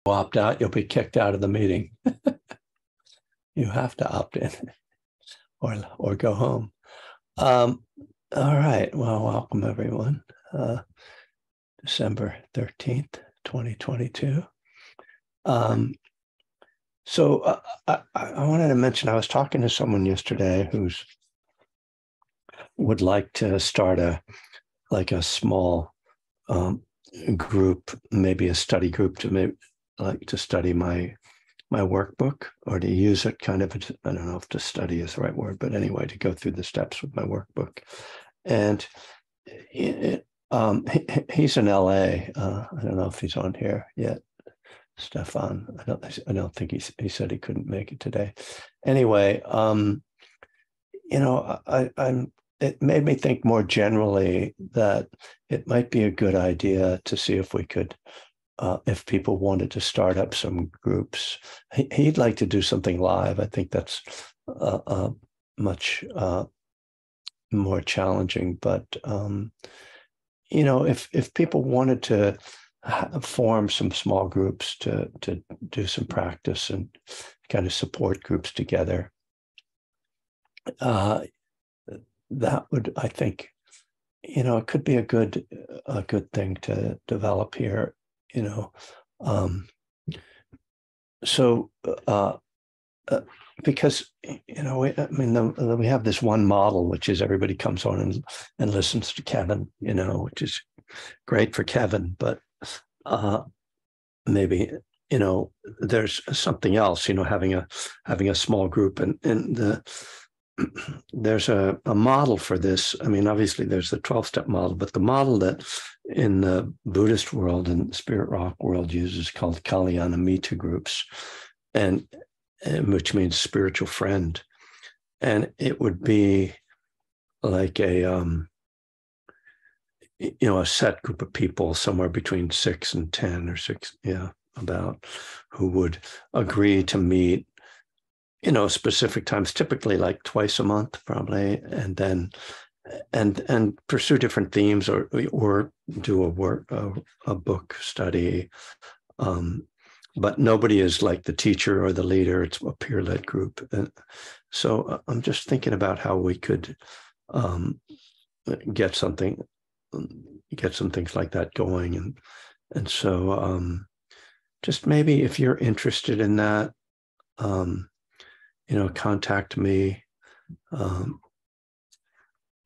opt out, you'll be kicked out of the meeting. You have to opt in or go home. All right. Well, welcome everyone. December 13th, 2022. So I wanted to mention, I was talking to someone yesterday who's would like to start a small group, maybe a study group to study my workbook, or to use it kind of, I don't know if to study is the right word, but anyway, to go through the steps with my workbook. And he's in LA. I don't know if he's on here yet. Stefan, I don't think he said he couldn't make it today. Anyway, it made me think more generally that it might be a good idea to see if we could, if people wanted to start up some groups. He'd like to do something live. I think that's much more challenging. But if people wanted to form some small groups to do some practice and kind of support groups together, that would, I think, it could be a good thing to develop here. Because we have this one model, which is everybody comes on and listens to Kevin, which is great for Kevin, but maybe there's something else, having a small group, and there's a model for this. I mean, obviously there's the 12-step model, but the model that in the Buddhist world and Spirit Rock world uses called Kalyanamitta groups, and which means spiritual friend. And it would be like a set group of people, somewhere between 6 and 10 or 6, about, who would agree to meet, specific times, typically like twice a month, probably, and then and pursue different themes, or do a book study. But nobody is like the teacher or the leader. It's a peer-led group. So I'm just thinking about how we could get some things like that going. And so just maybe if you're interested in that, contact me.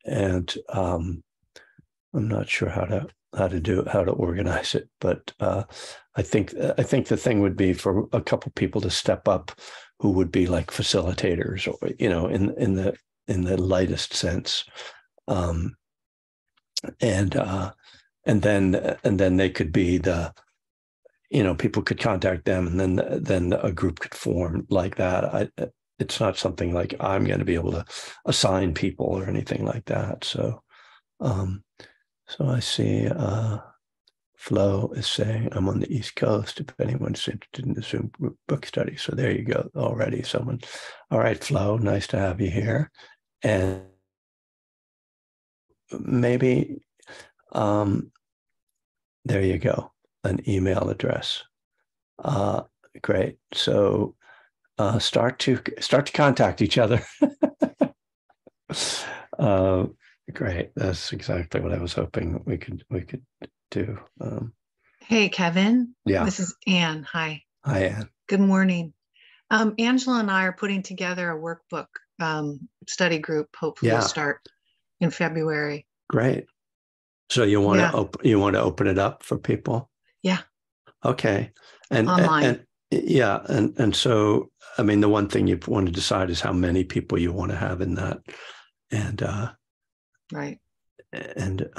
And I'm not sure how to organize it, but I think the thing would be for a couple people to step up who would be like facilitators, or in the lightest sense, and then they could be the, people could contact them, and then a group could form like that. It's not something like I'm going to be able to assign people or anything like that. So I see Flo is saying I'm on the East Coast, if anyone's interested in the Zoom group book study. So there you go, already someone. All right, Flo, nice to have you here. And maybe there you go, an email address. Great. So start to contact each other. Great. That's exactly what I was hoping we could do. Hey, Kevin. Yeah. This is Anne. Hi. Hi, Anne. Good morning. Angela and I are putting together a workbook study group. Hopefully, we'll start in February. Great. So you want to open it up for people? Yeah. Okay. And online. And so, I mean, the one thing you want to decide is how many people you want to have in that, and right. And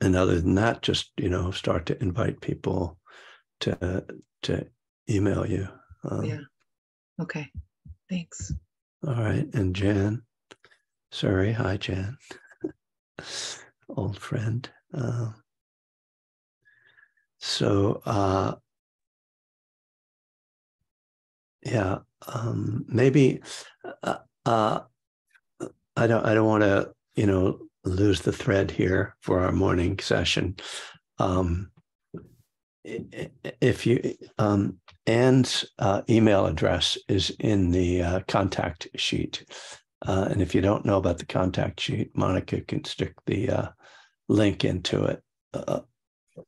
other than that, just start to invite people to email you. Yeah. Okay. Thanks. All right. And Jan, sorry. Hi, Jan. Old friend. Maybe I don't want to lose the thread here for our morning session. if you Anne's email address is in the contact sheet, and if you don't know about the contact sheet, Monica can stick the link into it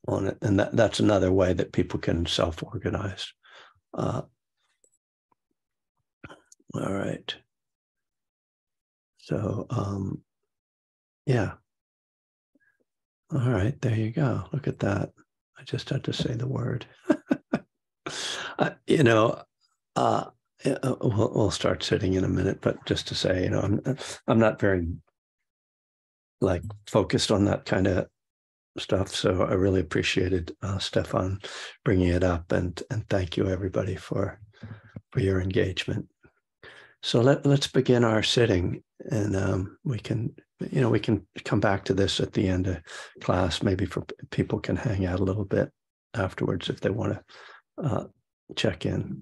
on it, and that's another way that people can self-organize. All right. So yeah. All right, there you go. Look at that. I just had to say the word. We'll start sitting in a minute, but just to say, I'm not very focused on that kind of stuff. So I really appreciated Stefan bringing it up, and thank you everybody for your engagement. So let's begin our sitting, and we can come back to this at the end of class. Maybe people can hang out a little bit afterwards if they want to check in.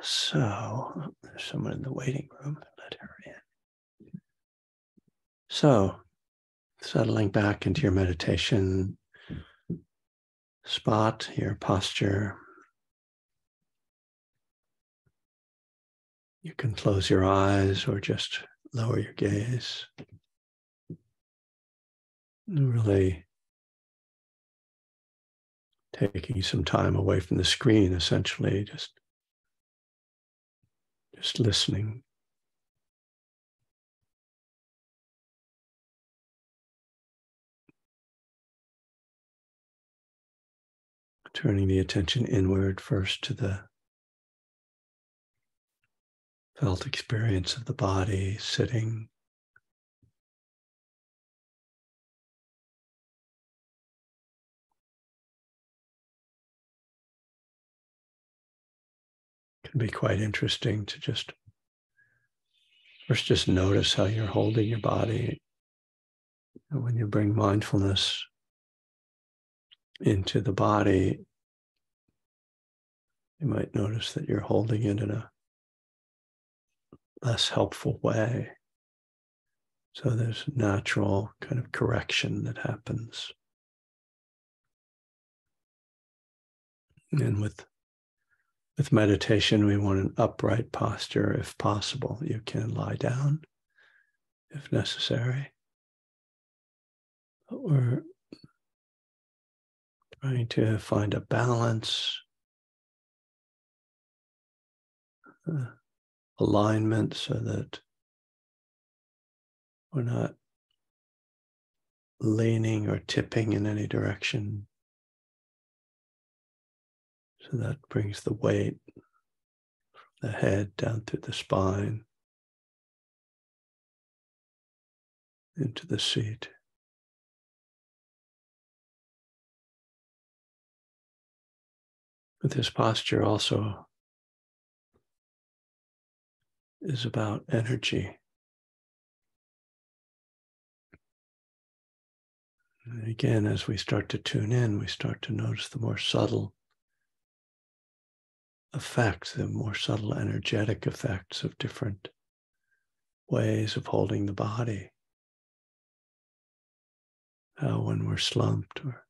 So there's someone in the waiting room. Let her in. So settling back into your meditation spot, your posture. You can close your eyes or just lower your gaze. Really taking some time away from the screen, essentially, just listening. Turning the attention inward first to the felt experience of the body, sitting. It can be quite interesting to just notice how you're holding your body. And when you bring mindfulness into the body, you might notice that you're holding it in a less helpful way. So there's natural kind of correction that happens. And with meditation, we want an upright posture if possible. You can lie down if necessary. But we're trying to find a balance, alignment, so that we're not leaning or tipping in any direction. So that brings the weight from the head down through the spine into the seat. But this posture also is about energy. And again, as we start to tune in, we start to notice the more subtle effects, the more subtle energetic effects of different ways of holding the body. How when we're slumped or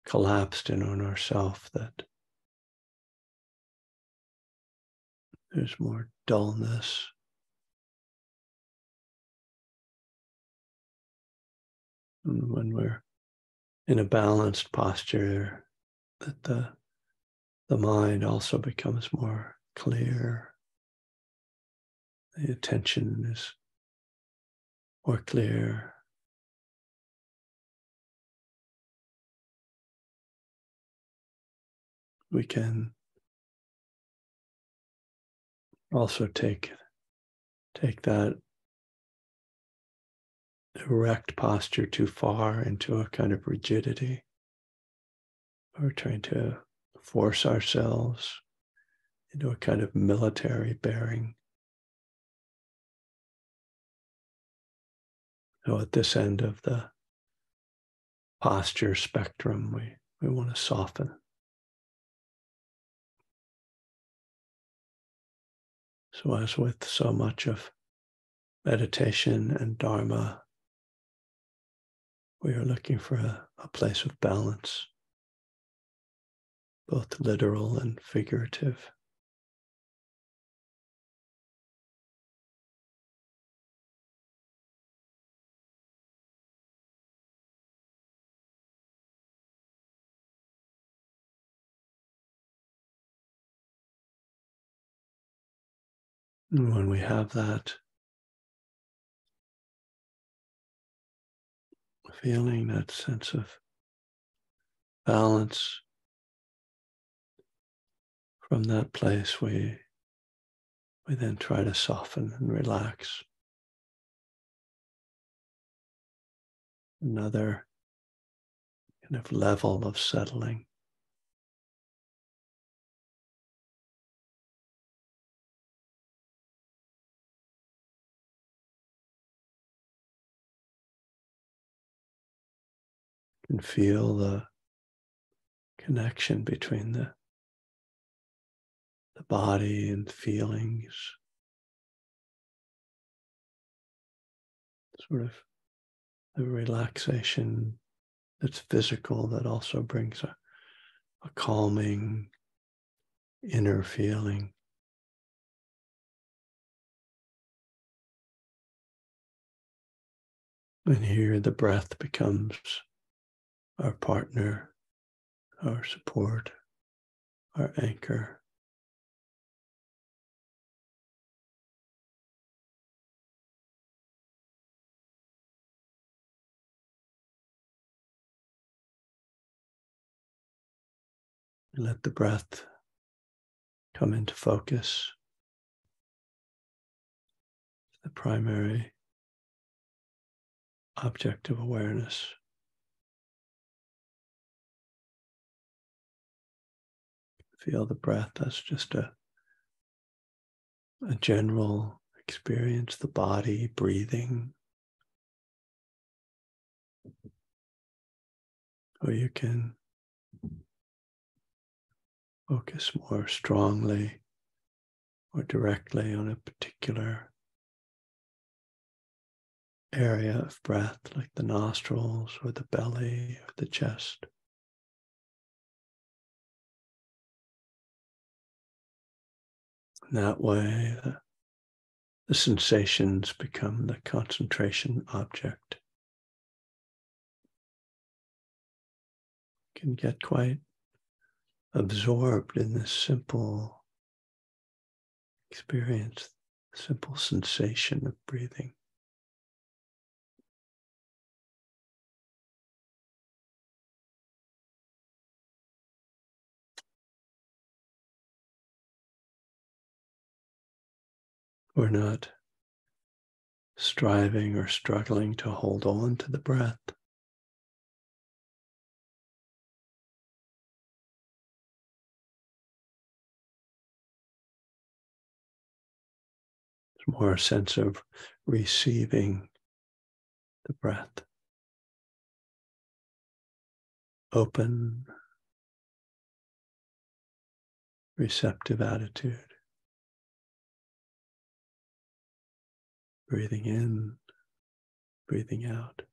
collapsed in on ourselves, that there's more dullness. And when we're in a balanced posture, that the mind also becomes more clear. The attention is more clear. We can also take that erect posture too far into a kind of rigidity. We're trying to force ourselves into a kind of military bearing. So at this end of the posture spectrum, we want to soften. So as with so much of meditation and Dharma, we are looking for a place of balance, both literal and figurative. And when we have that feeling, that sense of balance, from that place we then try to soften and relax. Another kind of level of settling. You can feel the connection between the body and feelings. Sort of the relaxation that's physical that also brings a calming inner feeling. And here the breath becomes our partner, our support, our anchor. And let the breath come into focus. The primary object of awareness. Feel the breath as just a general experience, the body breathing. Or you can focus more strongly or directly on a particular area of breath, like the nostrils or the belly or the chest. In that way, the sensations become the concentration object. You can get quite absorbed in this simple experience, simple sensation of breathing. We're not striving or struggling to hold on to the breath. It's more a sense of receiving the breath. Open, receptive attitude. Breathing in, breathing out.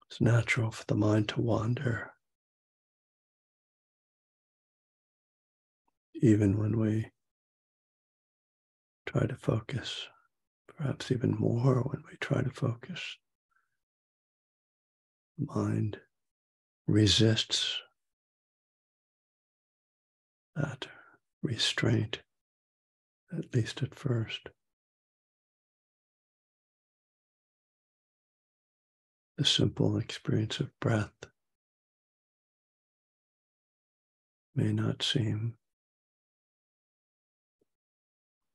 It's natural for the mind to wander, even when we try to focus, perhaps even more when we try to focus. The mind resists that restraint. at least at first. The simple experience of breath may not seem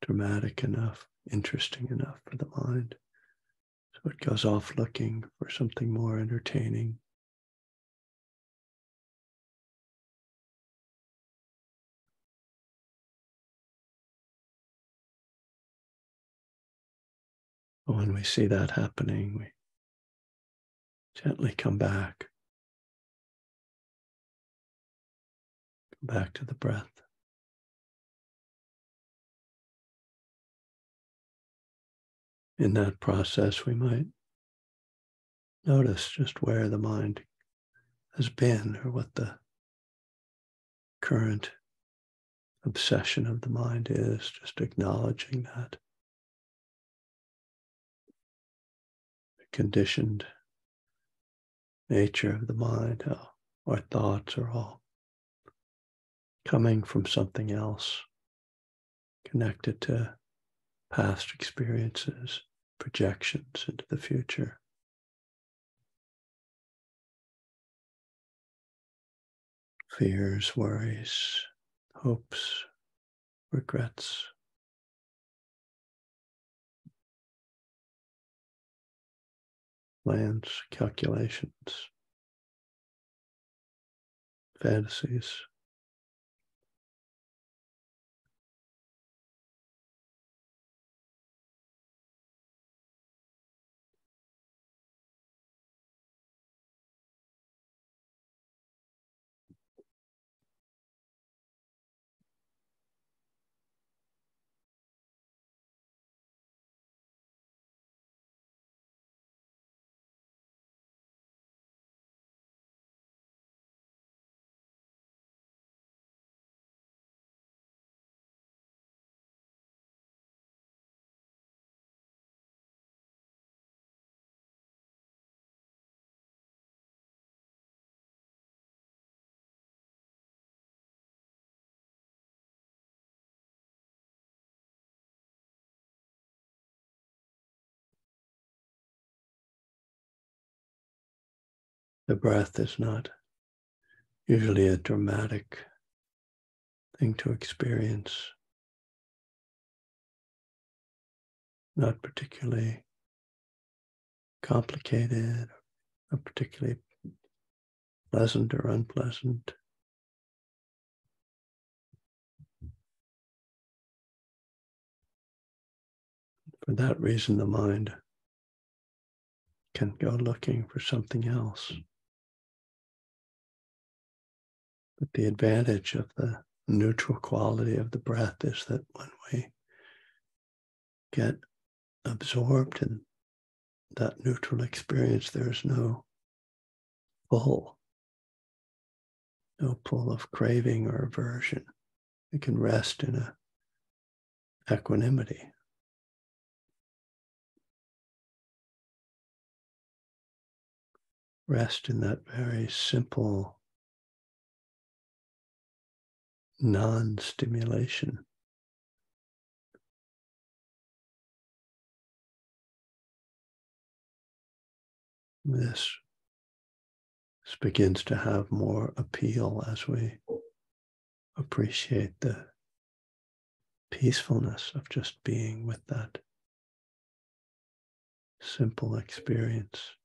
dramatic enough, interesting enough for the mind. So it goes off looking for something more entertaining. But when we see that happening, we gently come back to the breath. In that process, we might notice just where the mind has been or what the current obsession of the mind is, just acknowledging that. The conditioned nature of the mind, how our thoughts are all coming from something else, connected to past experiences, projections into the future. Fears, worries, hopes, regrets. Plans, calculations, fantasies. The breath is not usually a dramatic thing to experience, not particularly complicated, or particularly pleasant or unpleasant. For that reason, the mind can go looking for something else. But the advantage of the neutral quality of the breath is that when we get absorbed in that neutral experience, there's no pull of craving or aversion. We can rest in a equanimity. Rest in that very simple non-stimulation. This begins to have more appeal as we appreciate the peacefulness of just being with that simple experience.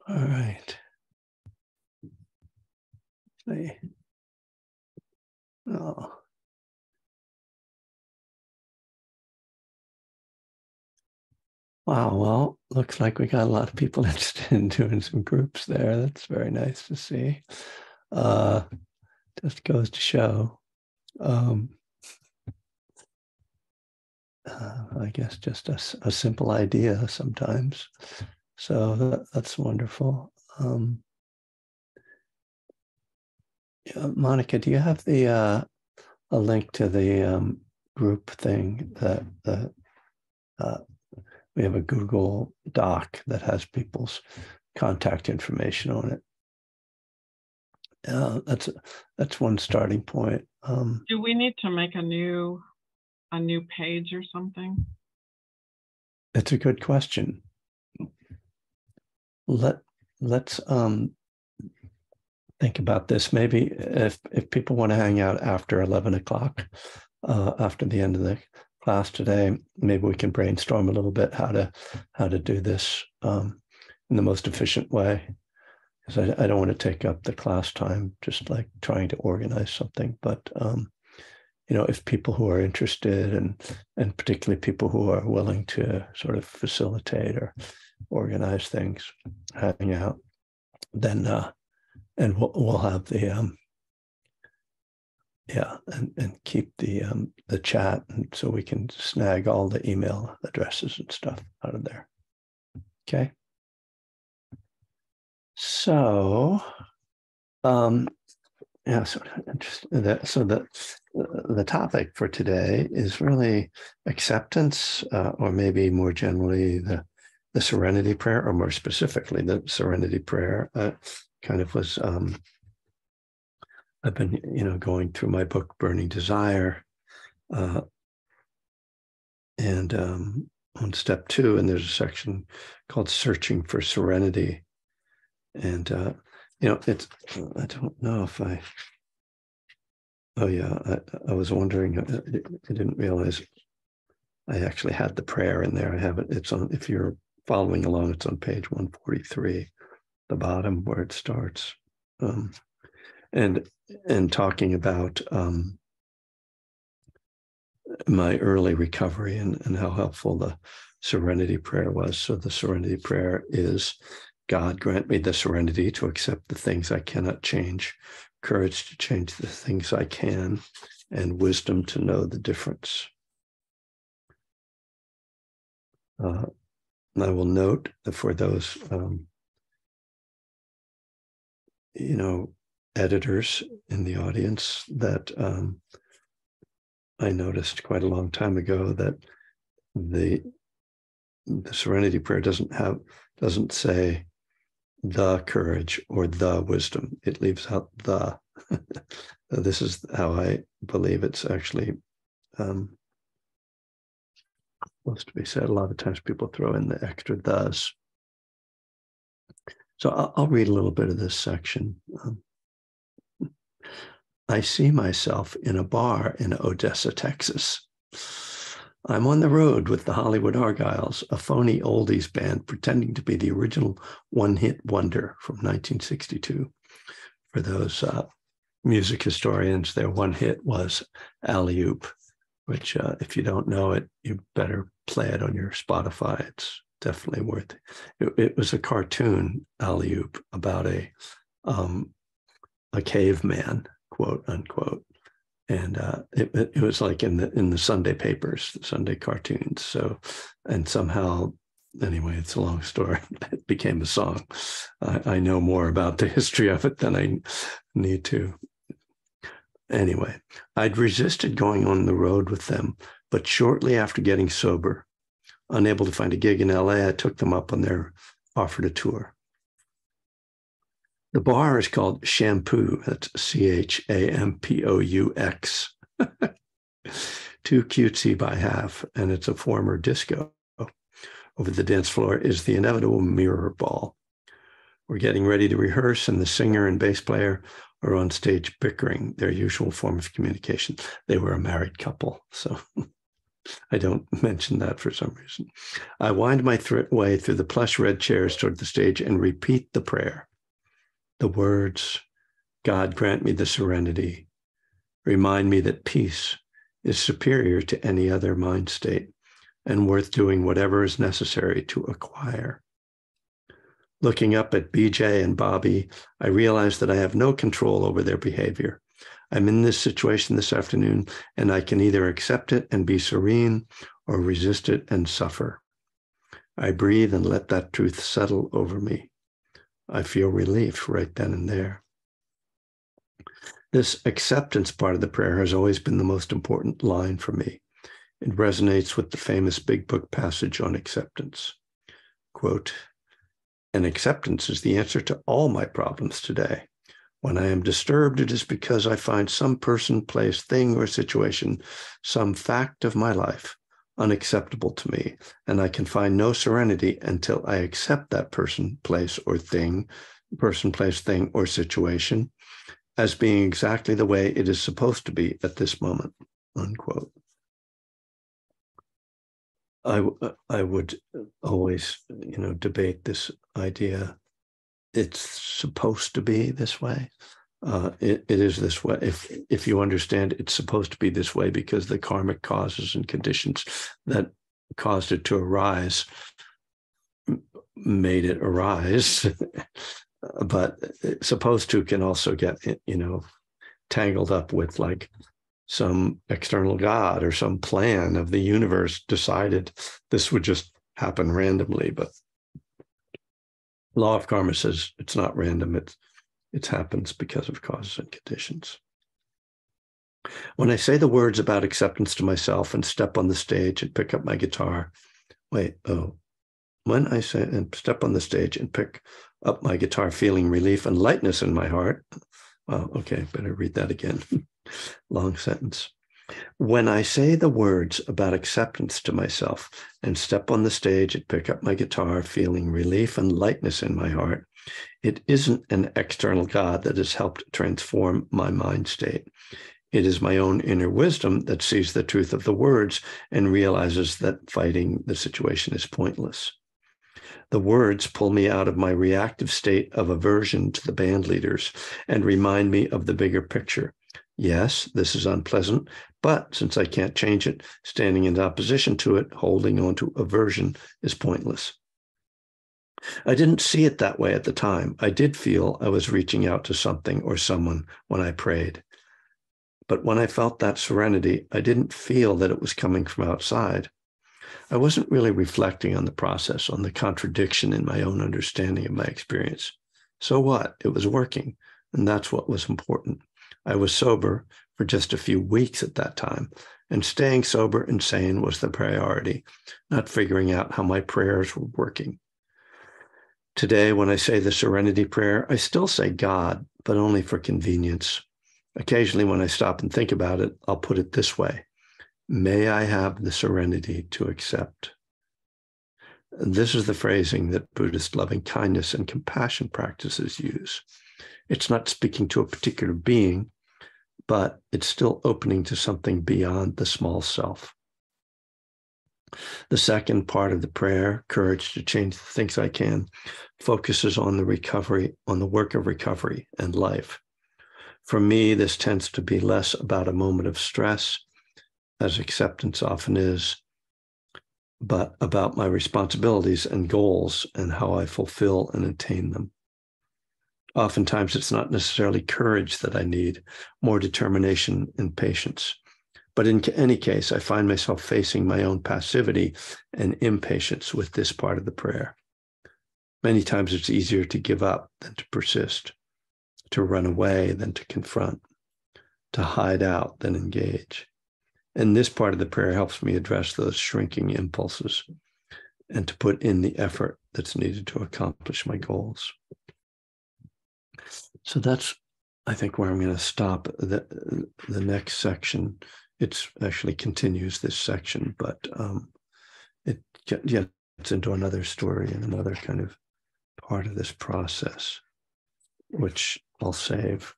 All right. See. Oh. Wow, well, looks like we got a lot of people interested in doing some groups there. That's very nice to see. Just goes to show, I guess, just a simple idea sometimes. So that's wonderful. Yeah, Monica, do you have the a link to the group thing that we have a Google Doc that has people's contact information on it. That's one starting point. Do we need to make a new page or something? It's a good question. Let's think about this. Maybe if people want to hang out after 11 o'clock, after the end of the class today, maybe we can brainstorm a little bit how to do this in the most efficient way. Because I don't want to take up the class time just like trying to organize something. But if people who are interested and particularly people who are willing to sort of facilitate or organize things, hang out, then and we'll have the and keep the chat, and so we can snag all the email addresses and stuff out of there. Okay. So, so the topic for today is really acceptance, or maybe more generally the Serenity Prayer, or more specifically the Serenity Prayer. Kind of was I've been going through my book Burning Desire, and on step 2, and there's a section called Searching for Serenity. And, it's, I don't know if I was wondering, I didn't realize I actually had the prayer in there. I have it. It's on, if you're following along, it's on page 143, the bottom where it starts. And talking about my early recovery and how helpful the Serenity Prayer was. So the Serenity Prayer is, God, grant me the serenity to accept the things I cannot change, courage to change the things I can, and wisdom to know the difference. And I will note that for those, editors in the audience, that I noticed quite a long time ago that the Serenity Prayer doesn't say the courage or the wisdom. It leaves out the. This is how I believe it's actually supposed to be said. A lot of times people throw in the extra thes. So I'll read a little bit of this section. I see myself in a bar in Odessa, Texas. I'm on the road with the Hollywood Argyles, a phony oldies band pretending to be the original one-hit wonder from 1962. For those music historians, their one hit was Alley Oop, which if you don't know it, you better play it on your Spotify. It's definitely worth it. It was a cartoon, Alley Oop, about a caveman, quote unquote. And it was like in the Sunday papers, the Sunday cartoons. So, and somehow, anyway, it's a long story. It became a song. I know more about the history of it than I need to. Anyway, I'd resisted going on the road with them, but shortly after getting sober, unable to find a gig in LA, I took them up on their offer to tour. The bar is called Shampoo. That's CHAMPOUX. Too cutesy by half, and it's a former disco. Over the dance floor is the inevitable mirror ball. We're getting ready to rehearse, and the singer and bass player are on stage bickering, their usual form of communication. They were a married couple, so I don't mention that for some reason. I wind my way through the plush red chairs toward the stage and repeat the prayer. The words, God grant me the serenity, remind me that peace is superior to any other mind state and worth doing whatever is necessary to acquire. Looking up at BJ and Bobby, I realize that I have no control over their behavior. I'm in this situation this afternoon, and I can either accept it and be serene or resist it and suffer. I breathe and let that truth settle over me. I feel relief right then and there. This acceptance part of the prayer has always been the most important line for me. It resonates with the famous Big Book passage on acceptance. Quote, "And acceptance is the answer to all my problems today. When I am disturbed, it is because I find some person, place, thing, or situation, some fact of my life, unacceptable to me, and I can find no serenity until I accept that person, place, or thing, or situation as being exactly the way it is supposed to be at this moment," unquote. I would always, debate this idea. It's supposed to be this way. It is this way. If you understand, it's supposed to be this way because the karmic causes and conditions that caused it to arise made it arise. But supposed to can also get, tangled up with like some external God or some plan of the universe decided this would just happen randomly. But law of karma says it's not random. It happens because of causes and conditions. When I say the words about acceptance to myself and step on the stage and pick up my guitar, when I say and step on the stage and pick up my guitar, feeling relief and lightness in my heart. Well, okay, better read that again. Long sentence. When I say the words about acceptance to myself and step on the stage and pick up my guitar, feeling relief and lightness in my heart, it isn't an external God that has helped transform my mind state. It is my own inner wisdom that sees the truth of the words and realizes that fighting the situation is pointless. The words pull me out of my reactive state of aversion to the band leaders and remind me of the bigger picture. Yes, this is unpleasant, but since I can't change it, standing in opposition to it, holding on to aversion is pointless. I didn't see it that way at the time. I did feel I was reaching out to something or someone when I prayed. But when I felt that serenity, I didn't feel that it was coming from outside. I wasn't really reflecting on the process, on the contradiction in my own understanding of my experience. So what? It was working, and that's what was important. I was sober for just a few weeks at that time, and staying sober and sane was the priority, not figuring out how my prayers were working. Today, when I say the Serenity Prayer, I still say God, but only for convenience. Occasionally, when I stop and think about it, I'll put it this way. May I have the serenity to accept. This is the phrasing that Buddhist loving kindness and compassion practices use. It's not speaking to a particular being, but it's still opening to something beyond the small self. The second part of the prayer, Courage to Change the Things I Can, focuses on the recovery, on the work of recovery and life. For me, this tends to be less about a moment of stress, as acceptance often is, but about my responsibilities and goals and how I fulfill and attain them. Oftentimes, it's not necessarily courage that I need, more determination and patience. But in any case, I find myself facing my own passivity and impatience with this part of the prayer. Many times it's easier to give up than to persist, to run away than to confront, to hide out than engage. And this part of the prayer helps me address those shrinking impulses and to put in the effort that's needed to accomplish my goals. So that's, I think, where I'm going to stop. The next section, it actually continues this section, but it gets into another story and another kind of part of this process, which I'll save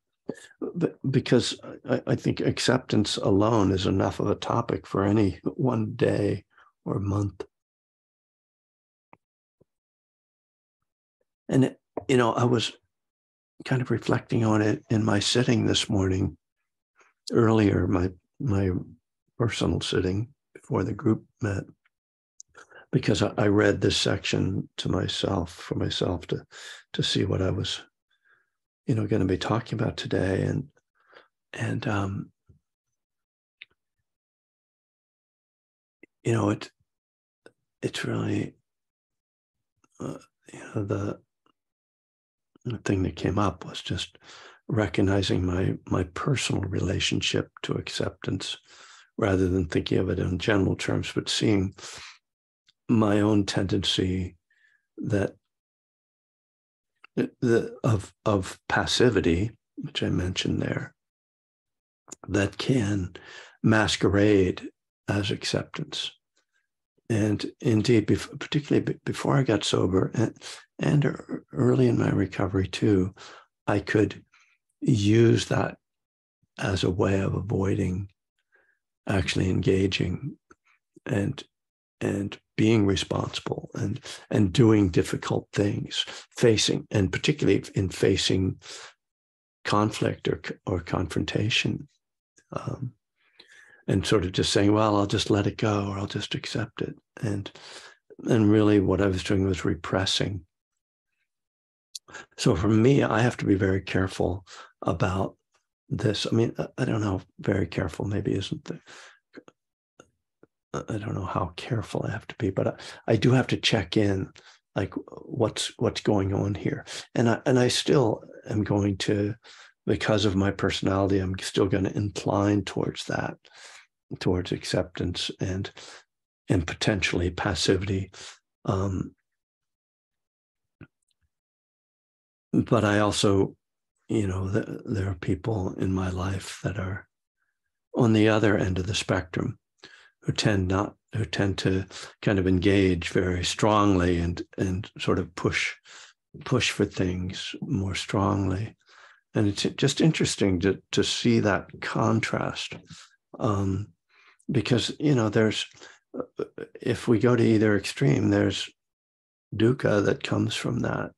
because I think acceptance alone is enough of a topic for any one day or month. And, I was kind of reflecting on it in my sitting this morning, earlier, my personal sitting before the group met, because I read this section for myself to see what I was, going to be talking about today. And it's really, the thing that came up was just recognizing my personal relationship to acceptance, rather than thinking of it in general terms, but seeing my own tendency of passivity, which I mentioned there, that can masquerade as acceptance. And indeed, particularly before I got sober and early in my recovery too, I could use that as a way of avoiding actually engaging and being responsible and doing difficult things, and particularly in facing conflict or confrontation, and sort of just saying, well, I'll just let it go, or I'll just accept it. And really what I was doing was repressing. So for me, I have to be very careful about this. I mean, I don't know, very careful maybe isn't the, I don't know how careful I have to be, but I do have to check in, like what's going on here. And I still am going to, because of my personality, I'm still going to incline towards that, towards acceptance and potentially passivity. But I also, there are people in my life that are on the other end of the spectrum, who tend to kind of engage very strongly and sort of push for things more strongly. And it's just interesting to see that contrast, because there's, if we go to either extreme, there's dukkha that comes from that.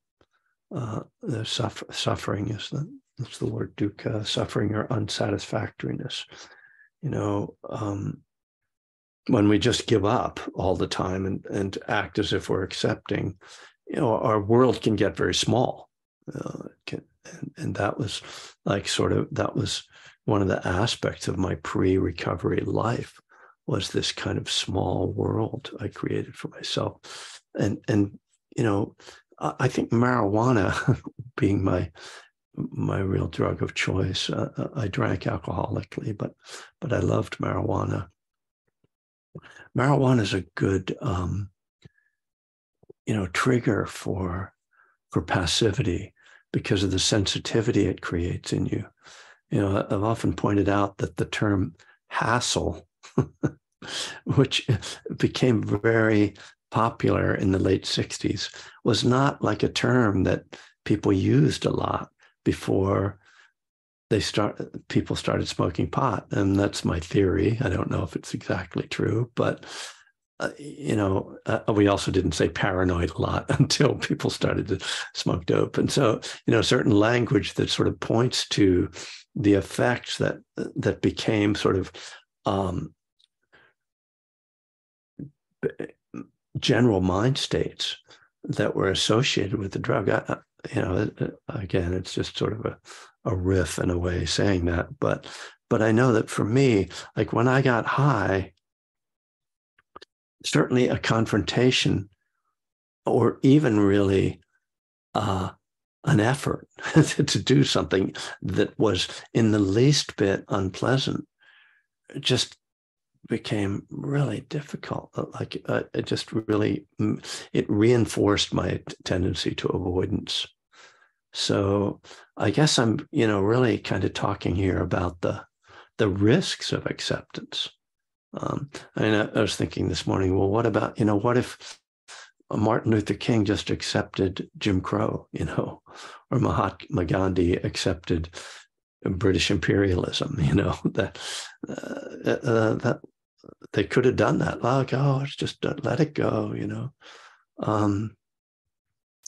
The suffering that's the word, dukkha, suffering or unsatisfactoriness. When we just give up all the time and act as if we're accepting, our world can get very small. And that was that was one of the aspects of my pre-recovery life, was this kind of small world I created for myself. And I think marijuana being my real drug of choice, I drank alcoholically, but I loved marijuana. Marijuana is a good, trigger for passivity, because of the sensitivity it creates in you. I've often pointed out that the term hassle, which became very popular in the late 60s, was not like a term that people used a lot before people started smoking pot. And that's my theory. I don't know if it's exactly true, but we also didn't say paranoid a lot until people started to smoke dope. And so, certain language that sort of points to the effects that became sort of general mind states that were associated with the drug. Again, it's just sort of a riff in a way saying that, but I know that for me, like when I got high, certainly a confrontation, or even really an effort to do something that was in the least bit unpleasant, just became really difficult. Like it just really, it reinforced my tendency to avoidance. So I guess I'm, really kind of talking here about the risks of acceptance. I was thinking this morning, well, what about, what if Martin Luther King just accepted Jim Crow, or Mahatma Gandhi accepted British imperialism, that they could have done that. Like, oh, it's just let it go,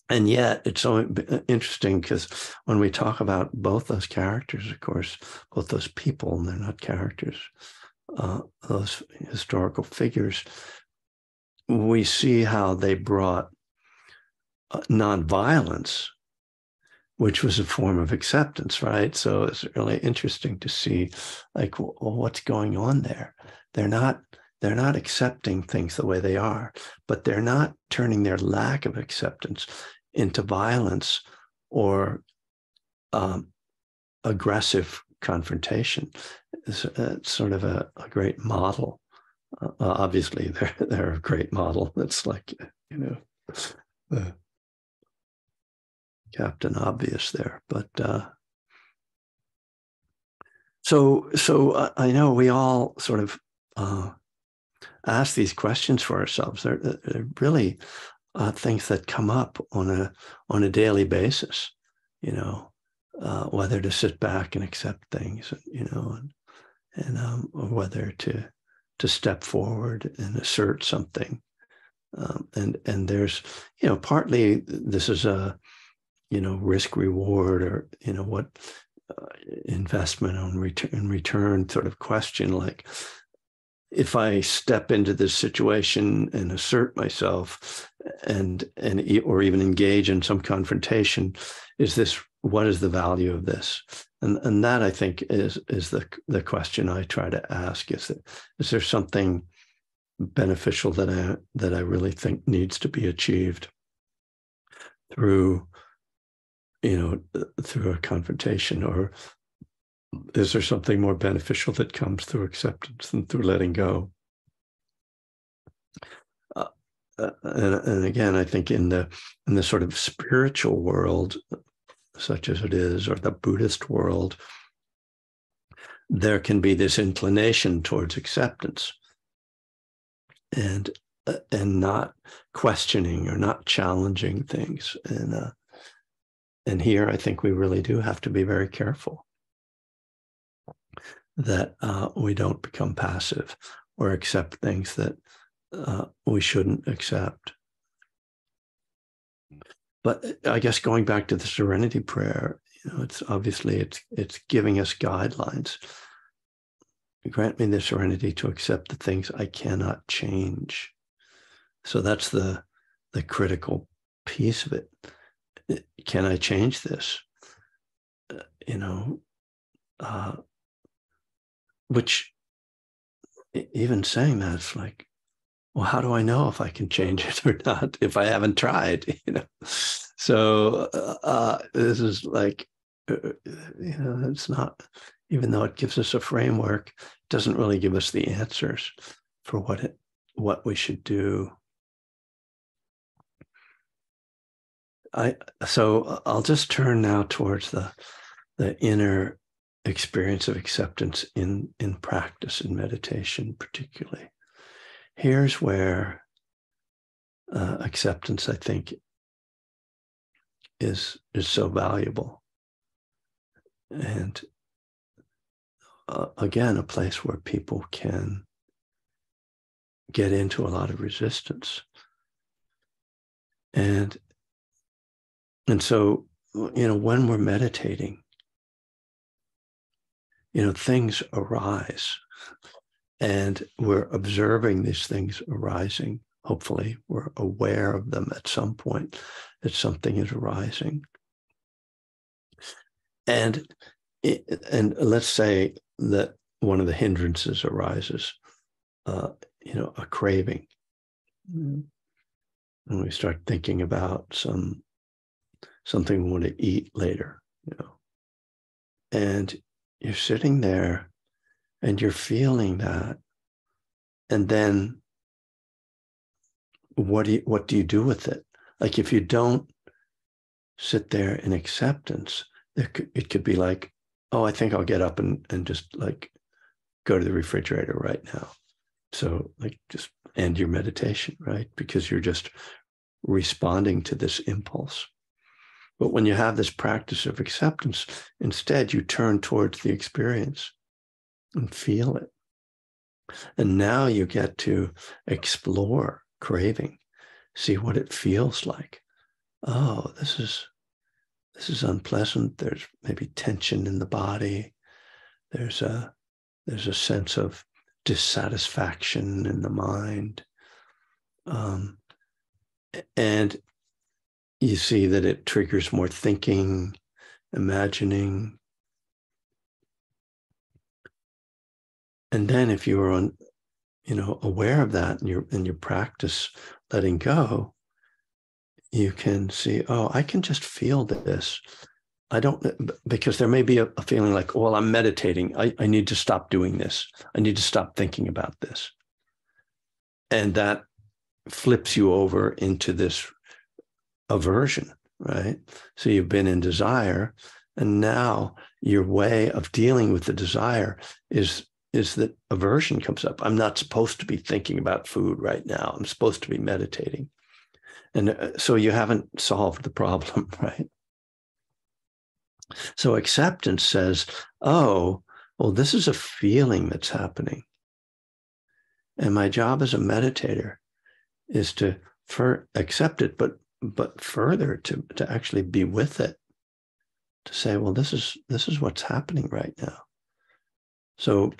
and yet it's so interesting because when we talk about both those characters, of course, both those people, and they're not characters, those historical figures, we see how they brought nonviolence, which was a form of acceptance, right? So it's really interesting to see, like, well, what's going on there. They're not accepting things the way they are, but they're not turning their lack of acceptance into violence or aggressive confrontation. It's sort of a great model. Obviously, they're a great model. It's like, the Captain Obvious there. But so I know we all sort of ask these questions for ourselves. They're really things that come up on a daily basis, whether to sit back and accept things, and or whether to step forward and assert something. And there's, partly this is a, risk reward, or, what investment on return sort of question. Like, if I step into this situation and assert myself and or even engage in some confrontation, what is the value of this? And that, I think, is the question I try to ask. Is there something beneficial that I really think needs to be achieved through a confrontation, or is there something more beneficial that comes through acceptance and through letting go? And again, I think in the sort of spiritual world, such as it is, or the Buddhist world, there can be this inclination towards acceptance and not questioning or not challenging things. And here, I think we really do have to be very careful that we don't become passive or accept things that we shouldn't accept. But I guess going back to the Serenity Prayer, it's obviously it's giving us guidelines. Grant me the serenity to accept the things I cannot change. So that's the critical piece of it. Can I change this? Which, even saying that, it's like, well, how do I know if I can change it or not if I haven't tried? So this is like, it's not, even though it gives us a framework, it doesn't really give us the answers for what we should do. So I'll just turn now towards the inner experience of acceptance in practice, in meditation particularly. Here's where acceptance, I think, is so valuable. And again, a place where people can get into a lot of resistance. And so, when we're meditating, things arise, and we're observing these things arising. Hopefully, we're aware of them at some point, that something is arising. And let's say that one of the hindrances arises, a craving. And we start thinking about something we want to eat later, and you're sitting there and you're feeling that. And then what do you do with it? Like, if you don't sit there in acceptance, it could be like, oh, I think I'll get up and just like go to the refrigerator right now. So like just end your meditation, right? Because you're just responding to this impulse. But when you have this practice of acceptance, instead you turn towards the experience and feel it. And now you get to explore craving, see what it feels like. Oh, this is unpleasant. There's maybe tension in the body. There's a sense of dissatisfaction in the mind. And you see that it triggers more thinking, imagining. And then if you are aware of that and you practice letting go, you can see, oh, I can just feel this. Because there may be a feeling like, well, I'm meditating. I need to stop doing this. I need to stop thinking about this. And that flips you over into this aversion, right? So you've been in desire, and now your way of dealing with the desire is that aversion comes up. I'm not supposed to be thinking about food right now. I'm supposed to be meditating. And so you haven't solved the problem, right? So acceptance says, oh, well, this is a feeling that's happening. And my job as a meditator is to accept it, but further to actually be with it, to say, well, this is what's happening right now. So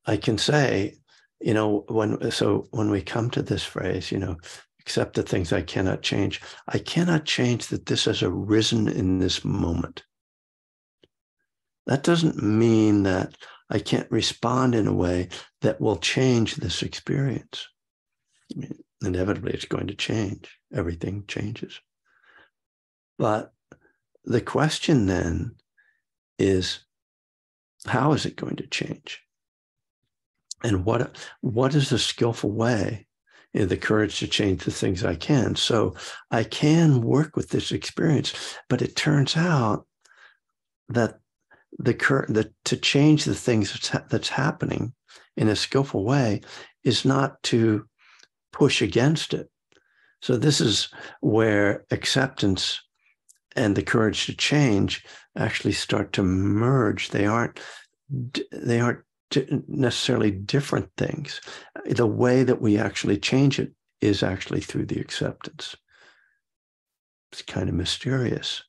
I can say, when we come to this phrase, accept the things I cannot change. I cannot change that this has arisen in this moment. That doesn't mean that I can't respond in a way that will change this experience. I mean, inevitably, it's going to change. Everything changes. But the question then is, how is it going to change? And what is the skillful way, the courage to change the things I can? So I can work with this experience, but it turns out that to change the things that's happening in a skillful way is not to push against it. So this is where acceptance and the courage to change actually start to merge. They aren't necessarily different things. The way that we actually change it is actually through the acceptance. It's kind of mysterious.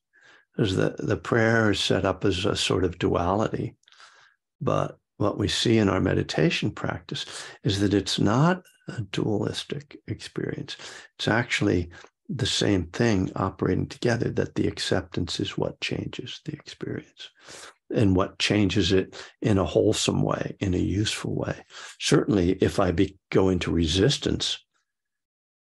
Because the prayer is set up as a sort of duality. But what we see in our meditation practice is that it's not a dualistic experience. It's actually the same thing operating together, that the acceptance is what changes the experience and what changes it in a wholesome way, in a useful way. Certainly, if I go into resistance,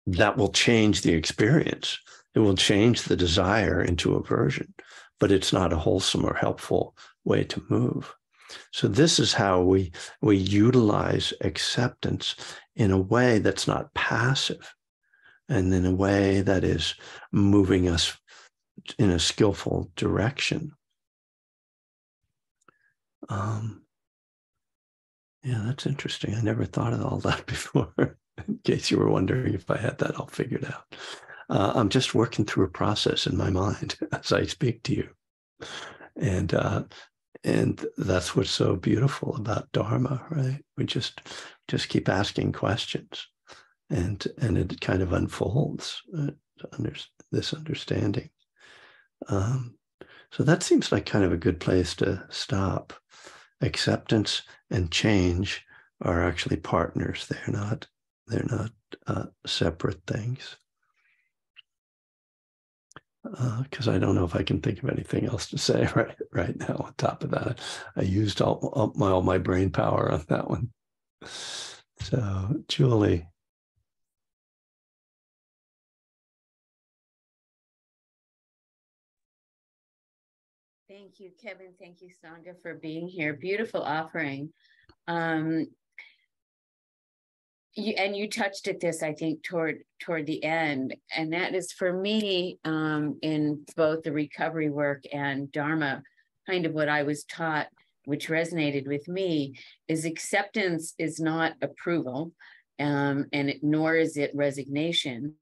that will change the experience. It will change the desire into aversion, but it's not a wholesome or helpful way to move. So this is how we utilize acceptance in a way that's not passive, and in a way that is moving us in a skillful direction. Yeah, that's interesting. I never thought of all that before. In case you were wondering if I had that all figured out. I'm just working through a process in my mind as I speak to you. And that's what's so beautiful about Dharma, right? We just keep asking questions, and it kind of unfolds this understanding. So that seems like kind of a good place to stop. Acceptance and change are actually partners. They're not separate things. Because I don't know if I can think of anything else to say right now on top of that. I used all my brain power on that one. So, Julie. Thank you, Kevin. Thank you, Sangha, for being here. Beautiful offering. You touched at this, I think, toward the end, and that is for me, in both the recovery work and Dharma, kind of what I was taught, which resonated with me, is acceptance is not approval, nor is it resignation.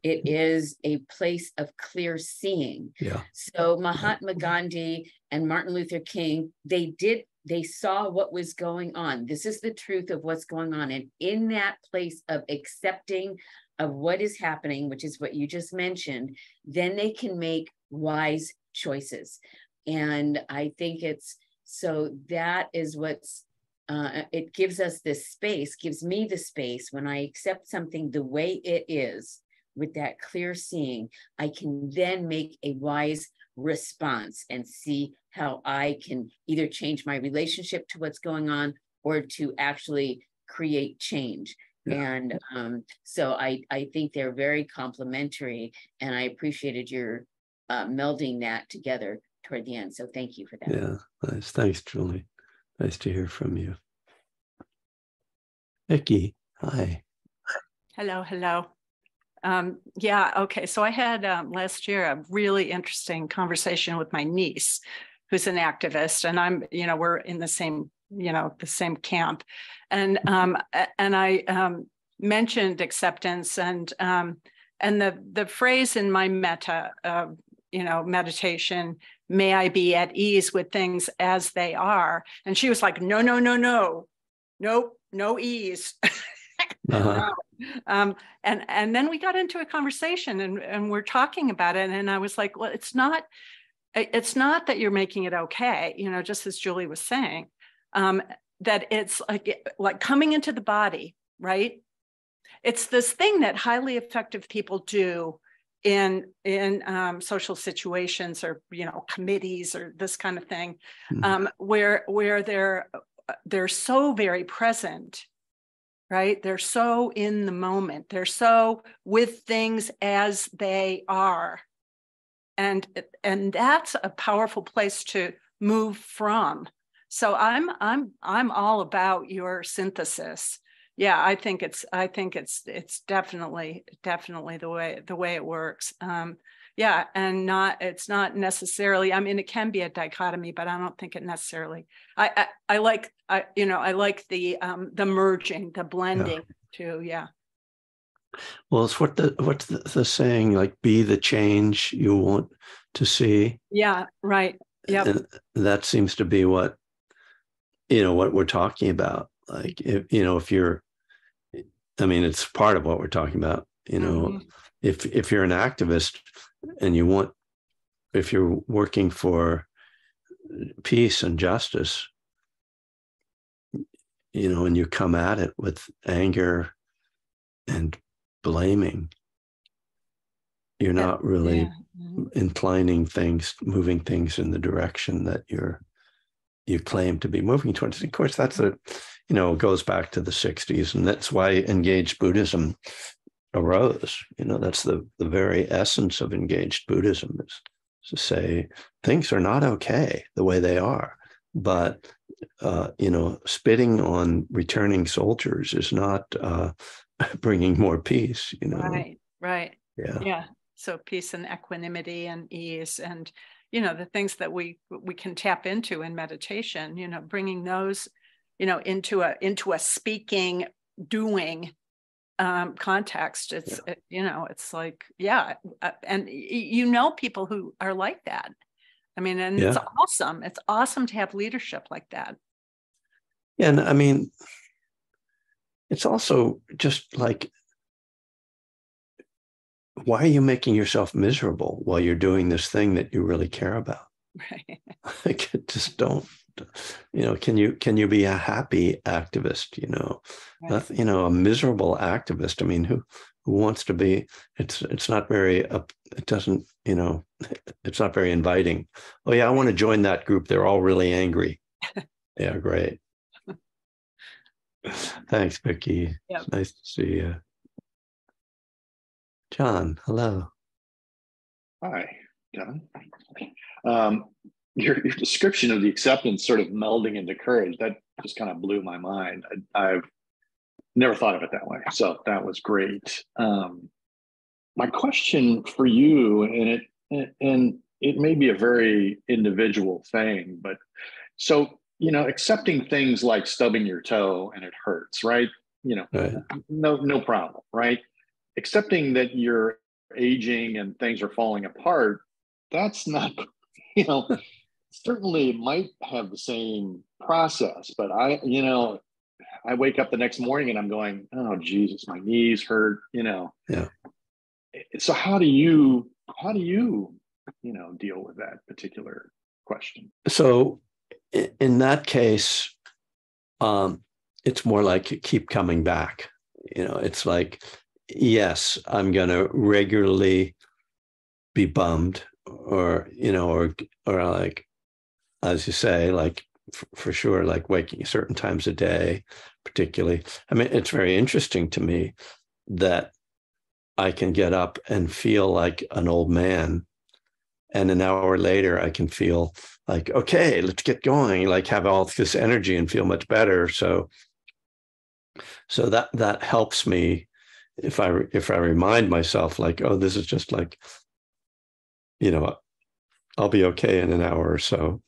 It is a place of clear seeing. Yeah. So Mahatma Gandhi and Martin Luther King, they saw what was going on. This is the truth of what's going on. And in that place of accepting of what is happening, which is what you just mentioned, then they can make wise choices. And I think so that is what's, it gives us this space, gives me the space when I accept something the way it is, with that clear seeing, I can then make a wise response and see how I can either change my relationship to what's going on or to actually create change. Yeah. And so I think they're very complementary, and I appreciated your melding that together toward the end. So thank you for that. Yeah, nice. Thanks, Julie. Nice to hear from you. Vicki, hi. Hello. Yeah, okay. So I had last year a really interesting conversation with my niece, who's an activist, and we're in the same, the same camp. And I mentioned acceptance, and the phrase in my meditation, may I be at ease with things as they are. And she was like, no, ease. Uh-huh. No. And then we got into a conversation, and we're talking about it. And I was like, well, it's not that you're making it okay, just as Julie was saying, that it's like coming into the body, right? It's this thing that highly effective people do in social situations, or committees, or this kind of thing, where they're so very present, right? They're so in the moment. They're so with things as they are, and that's a powerful place to move from. So I'm all about your synthesis. Yeah, I think it's definitely the way it works. Yeah, and it's not necessarily, I mean, it can be a dichotomy, but I don't think it necessarily. I like the merging, the blending too. Yeah. Well, it's what's the saying, like, be the change you want to see. Yeah, right. Yeah. That seems to be what we're talking about. Like, if you're, I mean, it's part of what we're talking about. If you're an activist and if you're working for peace and justice, and you come at it with anger and blaming, you're not really moving things in the direction that you claim to be moving towards. Of course, that's goes back to the 60s, and that's why engaged Buddhism arose. That's the very essence of engaged Buddhism, is to say things are not okay the way they are, but spitting on returning soldiers is not bringing more peace. Right. Yeah. So peace and equanimity and ease, and the things that we can tap into in meditation, bringing those into a speaking, doing context. It's it's like, and people who are like that. I mean, and it's awesome. It's awesome to have leadership like that. Yeah, and I mean, it's also just like, why are you making yourself miserable while you're doing this thing that you really care about? Right. Like, just don't. Can you be a happy activist? Right. A miserable activist. I mean, who wants to be? It's not very. It doesn't. It's not very inviting. Oh yeah, I want to join that group. They're all really angry. Yeah, great. Thanks, Vicki. Yep. It's nice to see you. John, hello. Hi, John. Your description of the acceptance sort of melding into courage, that just kind of blew my mind. I've never thought of it that way. So that was great. My question for you, and it may be a very individual thing, but so, accepting things like stubbing your toe and it hurts, right? Right. No problem, right? accepting that you're aging and things are falling apart, that's not, you know, certainly might have the same process, but I wake up the next morning and I'm going, oh Jesus, my knees hurt, you know. Yeah. So how do you deal with that particular question? So in that case, it's more like keep coming back. You know, it's like, yes, I'm going to regularly be bummed, or, you know, or like, as you say, like for sure, like waking certain times a day, particularly. I mean, it's very interesting to me that I can get up and feel like an old man, and an hour later I can feel like, okay, let's get going, like have all this energy and feel much better. So that helps me if I remind myself, like, oh, this is just like, you know, I'll be okay in an hour or so.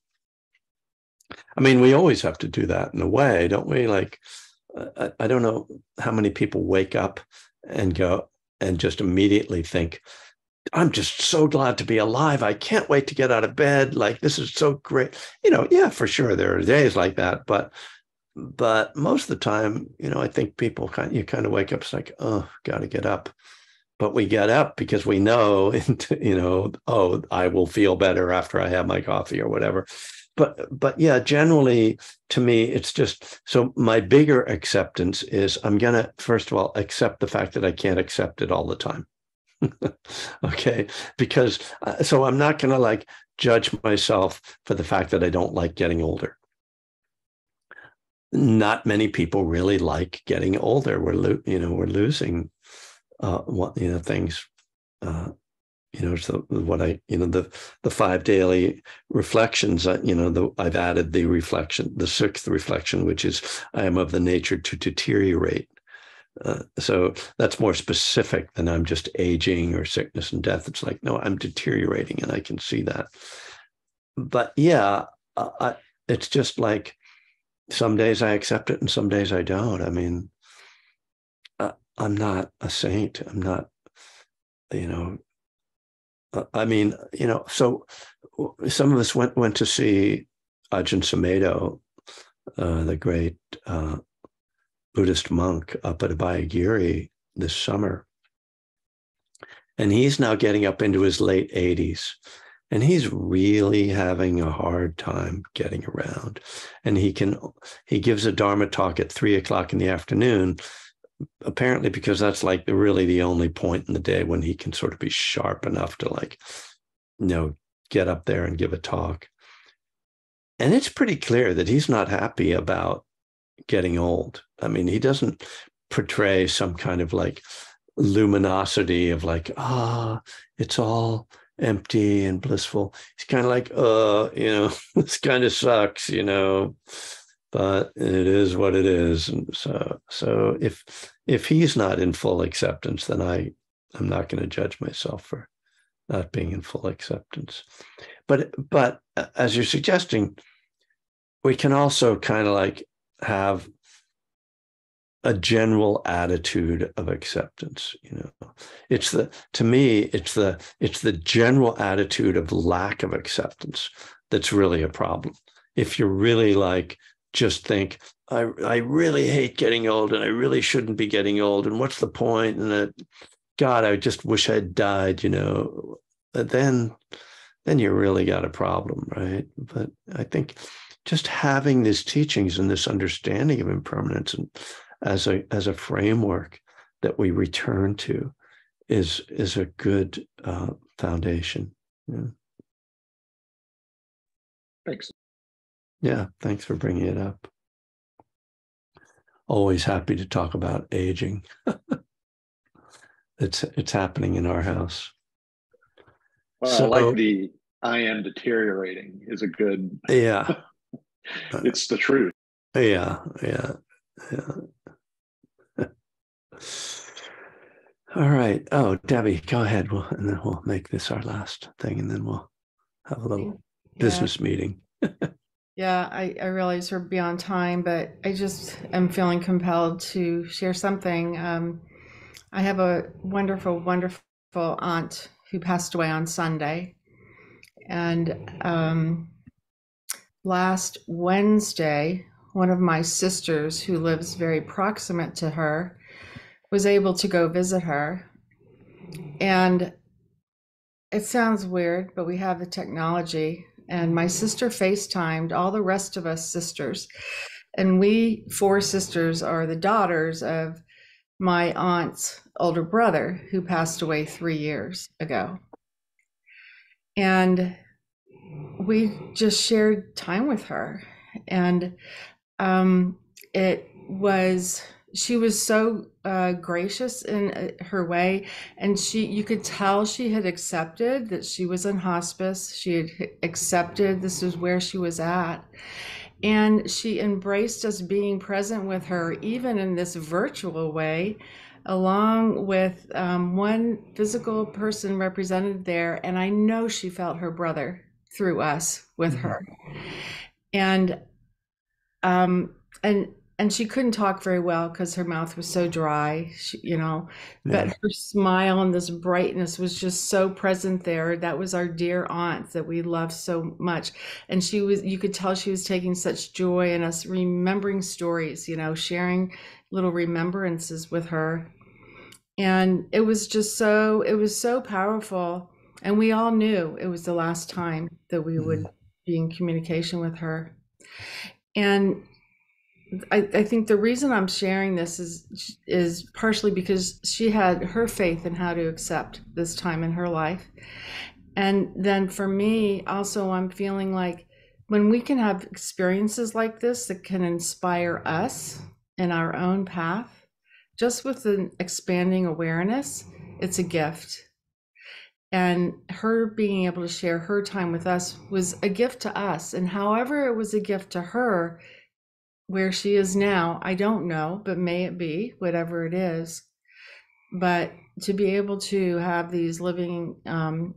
I mean, we always have to do that in a way, don't we? Like, I don't know how many people wake up and go and just immediately think, I'm just so glad to be alive. I can't wait to get out of bed. Like, this is so great. You know, yeah, for sure, there are days like that, but most of the time, you know, I think people you kind of wake up, it's like, oh, got to get up. But we get up because we know, you know, oh, I will feel better after I have my coffee or whatever. But yeah, generally, to me, it's just, so my bigger acceptance is I'm going to, first of all, accept the fact that I can't accept it all the time. Okay. Because so I'm not going to like judge myself for the fact that I don't like getting older. Not many people really like getting older. We're losing things. So what the 5 daily reflections. I've added the reflection, the 6th reflection, which is I am of the nature to deteriorate. So that's more specific than I'm just aging or sickness and death. It's like, no, I'm deteriorating, and I can see that. But yeah, it's just like some days I accept it and some days I don't. I mean, I'm not a saint. I'm not, I mean, so some of us went to see Ajahn Sumedho, the great Buddhist monk up at Abhayagiri this summer. And he's now getting up into his late 80s. And he's really having a hard time getting around. And he gives a Dharma talk at 3:00 in the afternoon, apparently because that's like really the only point in the day when he can sort of be sharp enough to get up there and give a talk. And it's pretty clear that he's not happy about getting old. I mean, he doesn't portray some kind of like luminosity of like, it's all empty and blissful. He's kind of like, this kind of sucks, but it is what it is. And so if he's not in full acceptance, then I'm not going to judge myself for not being in full acceptance. But as you're suggesting, we can also kind of like have a general attitude of acceptance. To me, it's the general attitude of lack of acceptance that's really a problem. If you're really like, just think, I really hate getting old and I really shouldn't be getting old. And what's the point? And God, I just wish I'd died, then you really got a problem, right? But I think just having these teachings and this understanding of impermanence and as a framework that we return to is a good foundation. Yeah. Thanks. Yeah, thanks for bringing it up. Always happy to talk about aging. It's happening in our house. Well, so, I like the I am deteriorating is a good. Yeah. It's the truth. Yeah. All right. Oh, Debbie, go ahead. And then we'll make this our last thing, and then we'll have a little business meeting. Yeah, I realize we're beyond time, but I just am feeling compelled to share something. I have a wonderful, wonderful aunt who passed away on Sunday. And last Wednesday, one of my sisters who lives very proximate to her was able to go visit her. And it sounds weird, but we have the technology. And my sister FaceTimed all the rest of us sisters. And we 4 sisters are the daughters of my aunt's older brother who passed away 3 years ago. And we just shared time with her. And she was so gracious in her way. And you could tell she had accepted that she was in hospice. She had accepted this was where she was at. And she embraced us being present with her, even in this virtual way, along with one physical person represented there. And I know she felt her brother through us with her. And she couldn't talk very well because her mouth was so dry, but her smile and this brightness was just so present there. That was our dear aunt that we loved so much. And you could tell she was taking such joy in us remembering stories, sharing little remembrances with her. And it was so powerful. And we all knew it was the last time that we would be in communication with her. And I think the reason I'm sharing this is partially because she had her faith in how to accept this time in her life. And then for me, also, I'm feeling like when we can have experiences like this that can inspire us in our own path, just with an expanding awareness, it's a gift. And her being able to share her time with us was a gift to us. And however it was a gift to her, where she is now, I don't know, but may it be, whatever it is. But to be able to have these living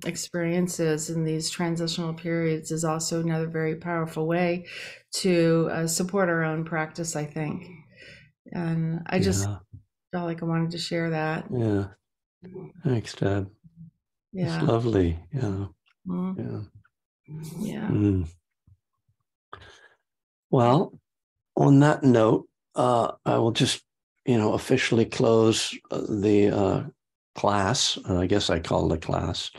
experiences in these transitional periods is also another very powerful way to support our own practice, I think. And I just felt like I wanted to share that. Yeah. Thanks, Deb. Yeah. It's lovely. Yeah. Yeah. Well, on that note, I will just, officially close the class. I guess I call it a class,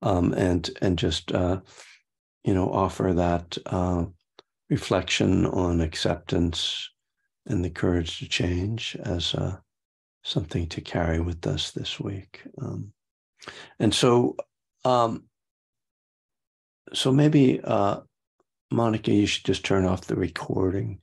and just, offer that reflection on acceptance and the courage to change as something to carry with us this week. And so maybe, Monica, you should just turn off the recording.